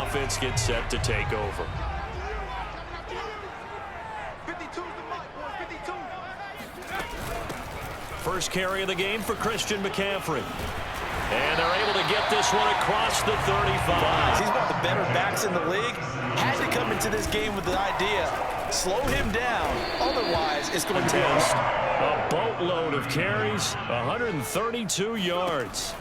offense gets set to take over. First carry of the game for Christian McCaffrey. And they're able to get this one across the 35. He's one of the better backs in the league. Had to come into this game with the idea, slow him down. Otherwise, it's going to be a boatload of carries, 132 yards.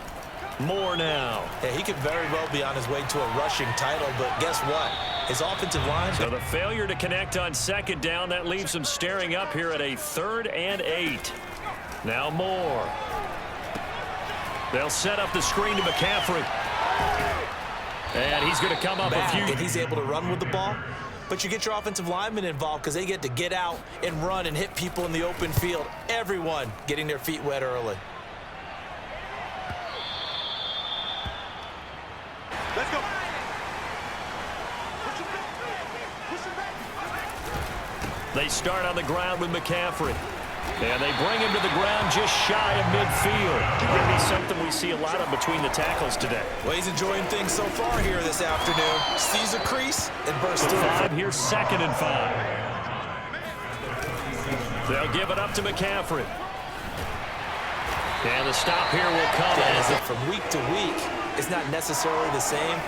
More now. Yeah, he could very well be on his way to a rushing title, but guess what? His offensive line. So the failure to connect on second down, that leaves him staring up here at a 3rd and 8. Now Moore. They'll set up the screen to McCaffrey. And he's going to come up a few. And he's able to run with the ball. But you get your offensive linemen involved because they get to get out and run and hit people in the open field. Everyone getting their feet wet early. Let's go. They start on the ground with McCaffrey. And they bring him to the ground just shy of midfield. Maybe something we see a lot of between the tackles today. Well, he's enjoying things so far here this afternoon. Sees a crease and bursts through. 5 here, 2nd and 5. They'll give it up to McCaffrey. And the stop here will come. From week to week, it's not necessarily the same,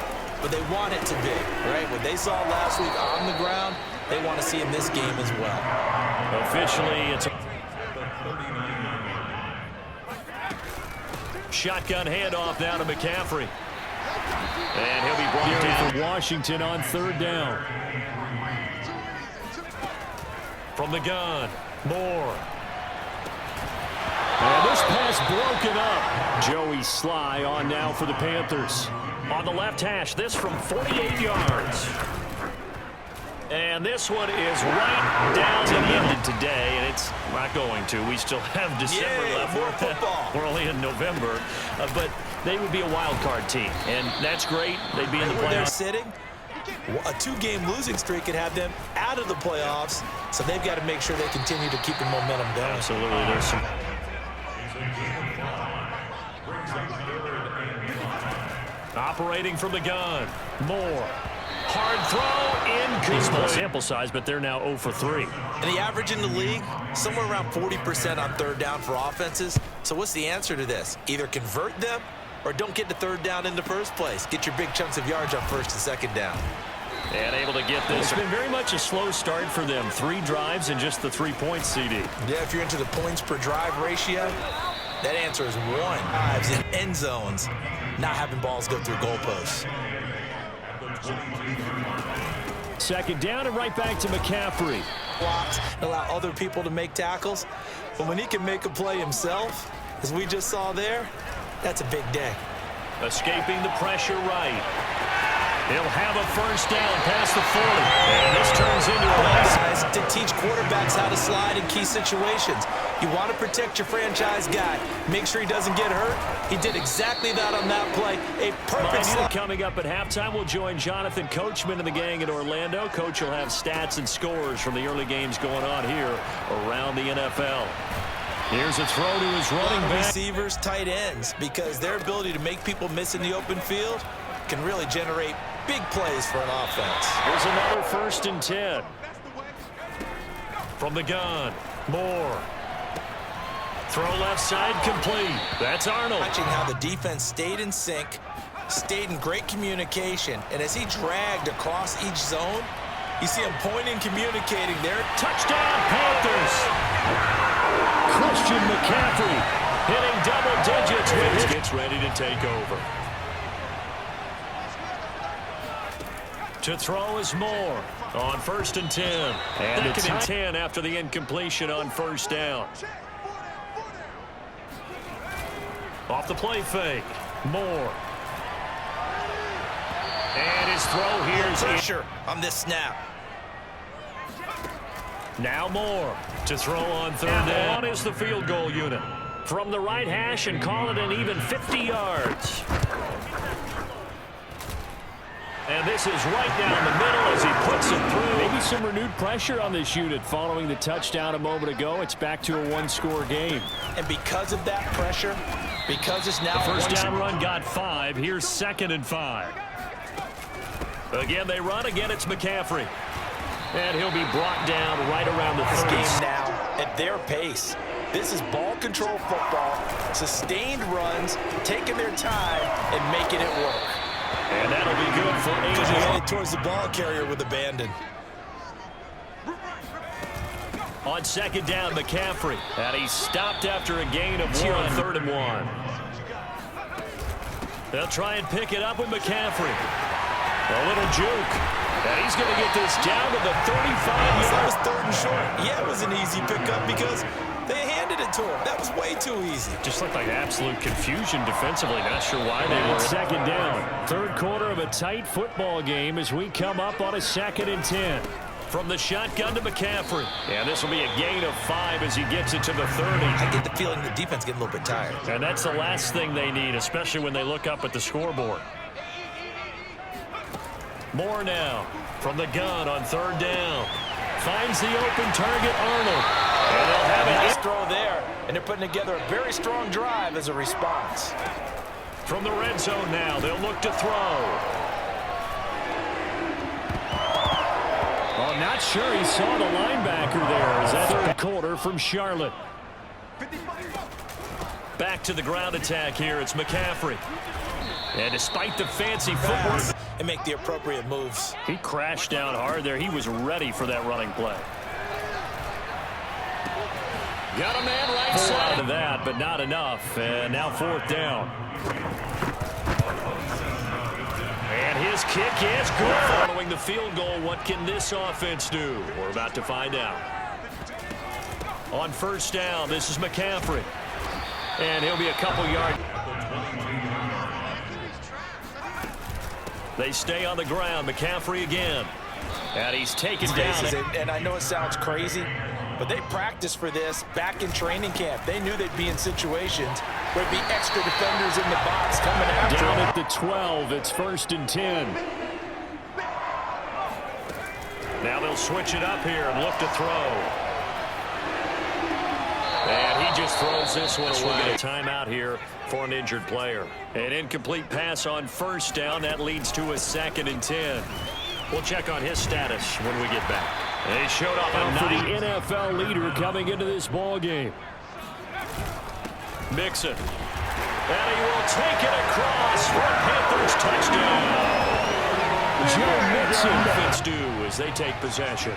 but they want it to be, right? What they saw last week on the ground, they want to see in this game as well. Officially, it's a shotgun handoff now to McCaffrey. And he'll be brought down for Washington on 3rd down. From the gun, Moore. And this pass broken up. Joey Sly on now for the Panthers. On the left hash, this from 48 yards. And this one is right down to the end today, and it's not going to. We still have December left. More football. We're only in November, but they would be a wild card team, and that's great. They'd be in the playoffs. They're sitting. A 2-game losing streak could have them out of the playoffs, so they've got to make sure they continue to keep the momentum going. Absolutely. There's some. Operating from the gun, Moore. Hard throw, incomplete. Small sample size, but they're now 0 for 3. And the average in the league, somewhere around 40% on 3rd down for offenses. So what's the answer to this? Either convert them or don't get to 3rd down in the first place. Get your big chunks of yards on 1st and 2nd down. And able to get this. It's been very much a slow start for them. 3 drives and just the 3 points, CD. Yeah, if you're into the points per drive ratio, that answer is 1. Drives in end zones, not having balls go through goalposts. 2nd down and right back to McCaffrey. Blocks, allow other people to make tackles. But when he can make a play himself, as we just saw there, that's a big day. Escaping the pressure right. He'll have a 1st down past the 40. And this turns into a exercise to teach quarterbacks how to slide in key situations. You want to protect your franchise guy. Make sure he doesn't get hurt. He did exactly that on that play. A perfect slide. Coming up at halftime, we'll join Jonathan Coachman and the gang in Orlando. Coach will have stats and scores from the early games going on here around the NFL. Here's a throw to his running back. Receivers, tight ends, because their ability to make people miss in the open field can really generate big plays for an offense. Here's another 1st and 10. From the gun, Moore. Throw left side complete. That's Arnold. Watching how the defense stayed in sync, stayed in great communication, and as he dragged across each zone, you see him pointing, communicating there. Touchdown, Panthers! Christian McCaffrey hitting double digits when he gets ready to take over. To throw is Moore on 1st and 10. And 2nd and 10 after the incompletion on 1st down. Off the play fake, Moore. And his throw here is pressure on this snap. Now Moore to throw on 3rd down is the field goal unit. From the right hash and call it an even 50 yards. And this is right down the middle as he puts it through. Maybe some renewed pressure on this unit following the touchdown a moment ago. It's back to a 1-score game. And because of that pressure, because it's now the 1st down run got 5. Here's 2nd and 5. Again, they run. Again, it's McCaffrey. And he'll be brought down right around the 30. This game now at their pace. This is ball control football, sustained runs, taking their time and making it work. And that'll be good for Because you're AJ. headed towards the ball carrier with abandon. On second down, McCaffrey. And he's stopped after a gain of 1 on 3rd and 1. They'll try and pick it up with McCaffrey. A little juke. And he's going to get this down to the 35-yard. That was 3rd and short. Yeah, it was an easy pickup because they handed it to him. That was way too easy. Just looked like absolute confusion defensively. Not sure why they were. Second down. 3rd quarter of a tight football game as we come up on a 2nd and 10. From the shotgun to McCaffrey. And this will be a gain of 5 as he gets it to the 30. I get the feeling the defense getting a little bit tired. And that's the last thing they need, especially when they look up at the scoreboard. Moore now from the gun on 3rd down. Finds the open target, Arnold. And they'll have Nice it. throw there, and they're putting together a very strong drive as a response. From the red zone now, they'll look to throw. Oh, not sure he saw the linebacker there. Is that 3rd quarter from Charlotte? Back to the ground attack here. It's McCaffrey. And despite the fancy footwork, And make the appropriate moves. he crashed down hard there. He was ready for that running play. Got a man right side of that, but not enough. And now 4th down. And his kick is good. Following the field goal, what can this offense do? We're about to find out. On 1st down, this is McCaffrey. And he'll be a couple yards. They stay on the ground. McCaffrey again. And he's taken down. And I know it sounds crazy, but they practiced for this back in training camp. They knew they'd be in situations where there'd be extra defenders in the box coming after Down them. at the 12, it's 1st and 10. Now they'll switch it up here and look to throw. And he just throws this one away. We'll get a timeout here for an injured player. An incomplete pass on 1st down. That leads to a 2nd and 10. We'll check on his status when we get back. They showed up for the NFL leader coming into this ball game. Mixon. And he will take it across for a Panthers touchdown. Joe Mixon. Offense do as they take possession.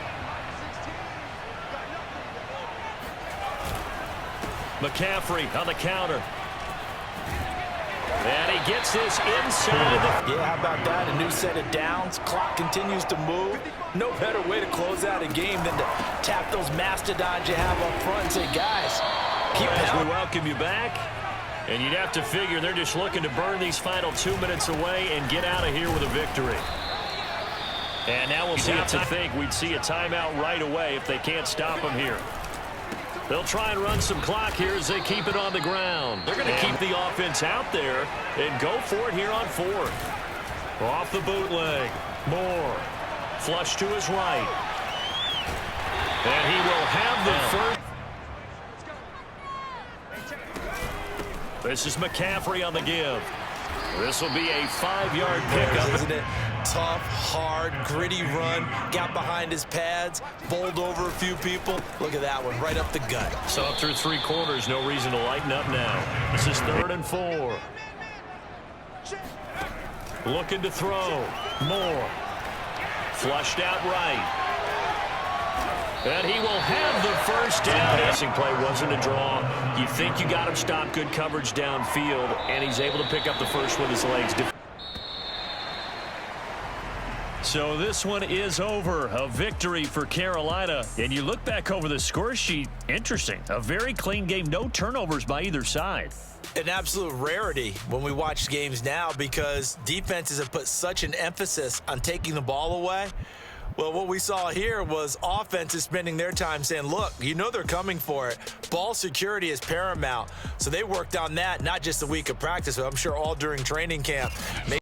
McCaffrey on the counter. And he gets this inside. Yeah, how about that? A new set of downs. Clock continues to move. No better way to close out a game than to tap those mastodons you have up front and say, guys, keep As we pounding. welcome you back. And you'd have to figure they're just looking to burn these final 2 minutes away and get out of here with a victory. And now we'll see. To think we'd see a timeout right away if they can't stop them here. They'll try and run some clock here as they keep it on the ground. They're going to keep the offense out there and go for it here on 4th. Off the bootleg. Moore. Flush to his right. And he will have the first. This is McCaffrey on the give. This will be a 5-yard pickup. Isn't it? Tough, hard, gritty run. Got behind his pads, bowled over a few people. Look at that one, right up the gut. So up through 3 quarters, no reason to lighten up now. This is 3rd and 4. Looking to throw. Moore. Flushed out right. And he will have the first down. The passing play wasn't a draw. You think you got him stopped, good coverage downfield, and he's able to pick up the first with his legs. So this one is over. A victory for Carolina. And you look back over the score sheet, interesting. A very clean game, no turnovers by either side. An absolute rarity when we watch games now because defenses have put such an emphasis on taking the ball away. Well, what we saw here was offenses spending their time saying, look, you know they're coming for it. Ball security is paramount. So they worked on that, not just the week of practice, but I'm sure all during training camp.